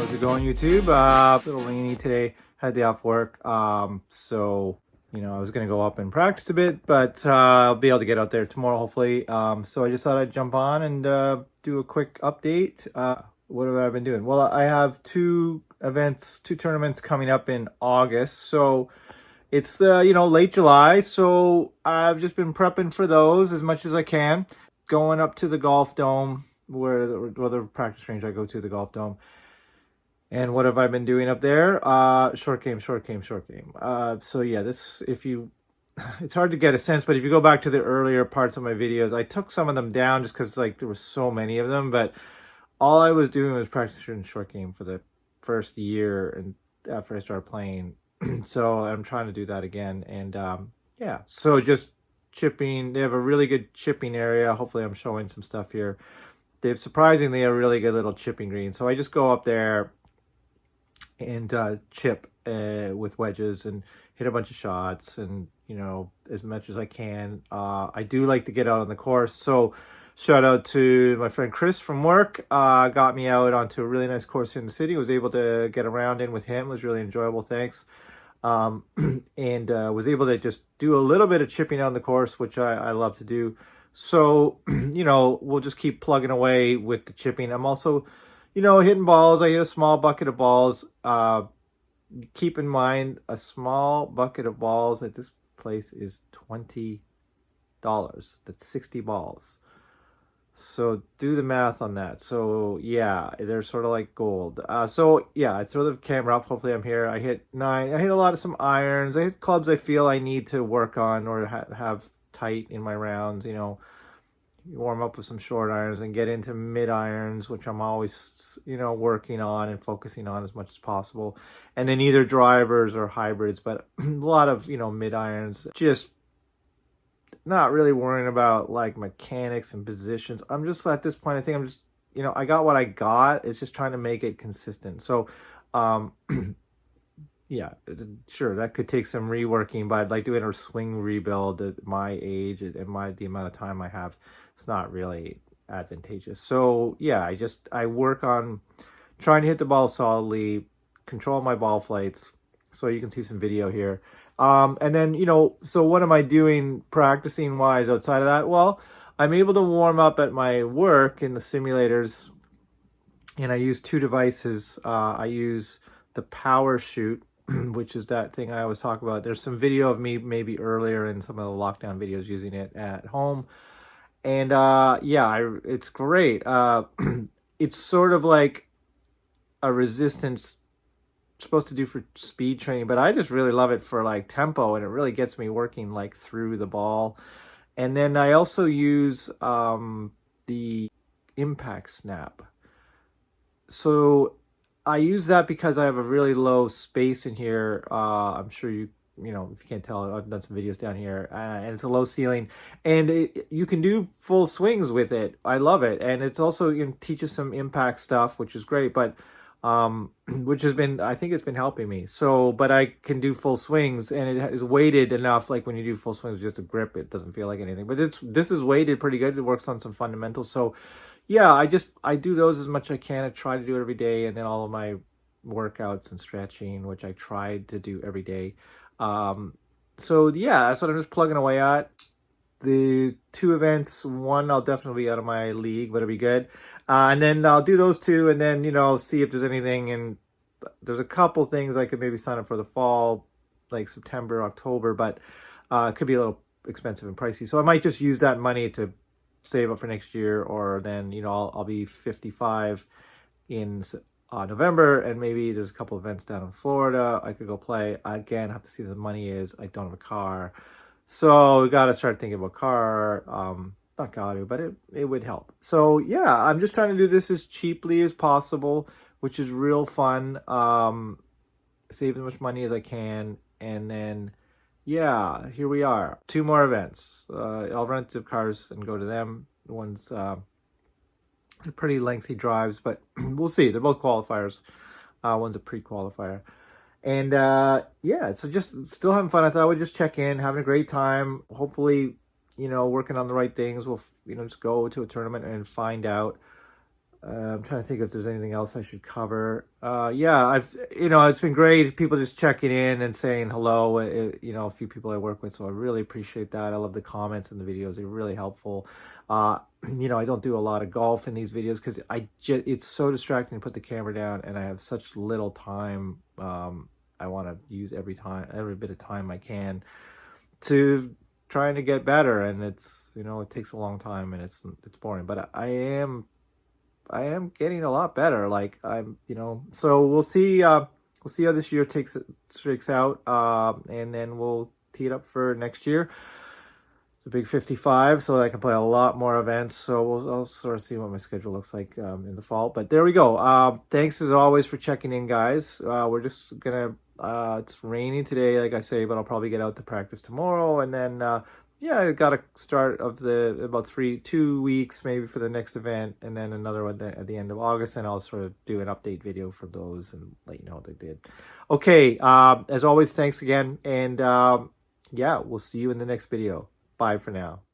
How's it going, YouTube? A little rainy today. Had the off work. So I was gonna go up and practice a bit, but I'll be able to get out there tomorrow, hopefully. So I just thought I'd jump on and do a quick update. What have I been doing? Well, I have two tournaments coming up in August. So it's the late July. So I've just been prepping for those as much as I can. Going up to the Golf Dome, where the practice range I go to, the Golf Dome. And what have I been doing up there? Short game. So yeah, it's hard to get a sense, but if you go back to the earlier parts of my videos, I took some of them down just because there were so many of them. But all I was doing was practicing short game for the first year, and after I started playing, so I'm trying to do that again. And yeah, so just chipping. They have a really good chipping area. Hopefully, I'm showing some stuff here. They have surprisingly a really good little chipping green. So I just go up there and chip with wedges and hit a bunch of shots, and as much as I can. I do like to get out on the course, so shout out to my friend Chris from work. Got me out onto a really nice course here in the city. Was able to get around in with him. It was really enjoyable, thanks. And was able to just do a little bit of chipping out on the course, which I love to do. So we'll just keep plugging away with the chipping. I'm also hitting balls. I hit a small bucket of balls. Keep in mind, a small bucket of balls at this place is $20. That's 60 balls. So do the math on that. So yeah, they're sort of like gold. So yeah, I throw the camera up. Hopefully I'm here. I hit 9. I hit some irons. I hit clubs I feel I need to work on or have tight in my rounds. You warm up with some short irons and get into mid irons, which I'm always, working on and focusing on as much as possible. And then either drivers or hybrids, but a lot of, mid irons. Just not really worrying about like mechanics and positions. I'm just at this point, I think I'm just, I got what I got. It's just trying to make it consistent. So, yeah, sure, that could take some reworking, but like doing a swing rebuild at my age and the amount of time I have, it's not really advantageous. So yeah, I work on trying to hit the ball solidly, control my ball flights. So you can see some video here. And then, so what am I doing practicing wise outside of that? Well, I'm able to warm up at my work in the simulators, and I use two devices. I use the Power Shoot, which is that thing I always talk about. There's some video of me maybe earlier in some of the lockdown videos using it at home. And yeah, it's great. It's sort of like a resistance supposed to do for speed training, but I just really love it for like tempo, and it really gets me working like through the ball. And then I also use the Impact Snap. So I use that because I have a really low space in here. I'm sure if you can't tell, I've done some videos down here, and it's a low ceiling, and you can do full swings with it. I love it, and it's also teaches some impact stuff, which is great. But which I think it's been helping me. So, but I can do full swings, and it is weighted enough. Like when you do full swings, just to grip, it doesn't feel like anything. But this is weighted pretty good. It works on some fundamentals. So, yeah, I do those as much as I can. I try to do it every day, and then all of my workouts and stretching, which I tried to do every day. So yeah, that's what I'm just plugging away at. The two events, one I'll definitely be out of my league, but it'll be good. And then I'll do those two, and then see if there's anything. And there's a couple things I could maybe sign up for the fall, like September, October, but it could be a little expensive and pricey. So I might just use that money to save up for next year, or then I'll be 55 in November, and maybe there's a couple events down in Florida I could go play. Again, have to see what the money is. I don't have a car, so we got to start thinking about car. Not got to, but it would help. So yeah, I'm just trying to do this as cheaply as possible, which is real fun. Save as much money as I can, and then yeah, here we are. 2 more events. I'll rent the cars and go to them. The ones they're pretty lengthy drives, but we'll see. They're both qualifiers. One's a pre-qualifier. And yeah, so just still having fun. I thought I would just check in, having a great time. Hopefully, working on the right things. We'll, just go to a tournament and find out I'm trying to think if there's anything else I should cover. Yeah, it's been great. People just checking in and saying hello. A few people I work with, so I really appreciate that. I love the comments and the videos; they're really helpful. Uh, I don't do a lot of golf in these videos because it's so distracting to put the camera down, and I have such little time. I want to use every bit of time I can to trying to get better, and it takes a long time, and it's boring. But I am getting a lot better. Like so we'll see. We'll see how this year shakes out, and then we'll tee it up for next year. It's a big 55, so I can play a lot more events. So I'll sort of see what my schedule looks like in the fall. But there we go. Thanks as always for checking in, guys. We're just gonna. It's raining today, like I say, but I'll probably get out to practice tomorrow, and then. Yeah, I got a start of about 2 weeks maybe for the next event, and then another one at the end of August, and I'll sort of do an update video for those and let you know what they did. Okay, as always, thanks again, and yeah, we'll see you in the next video. Bye for now.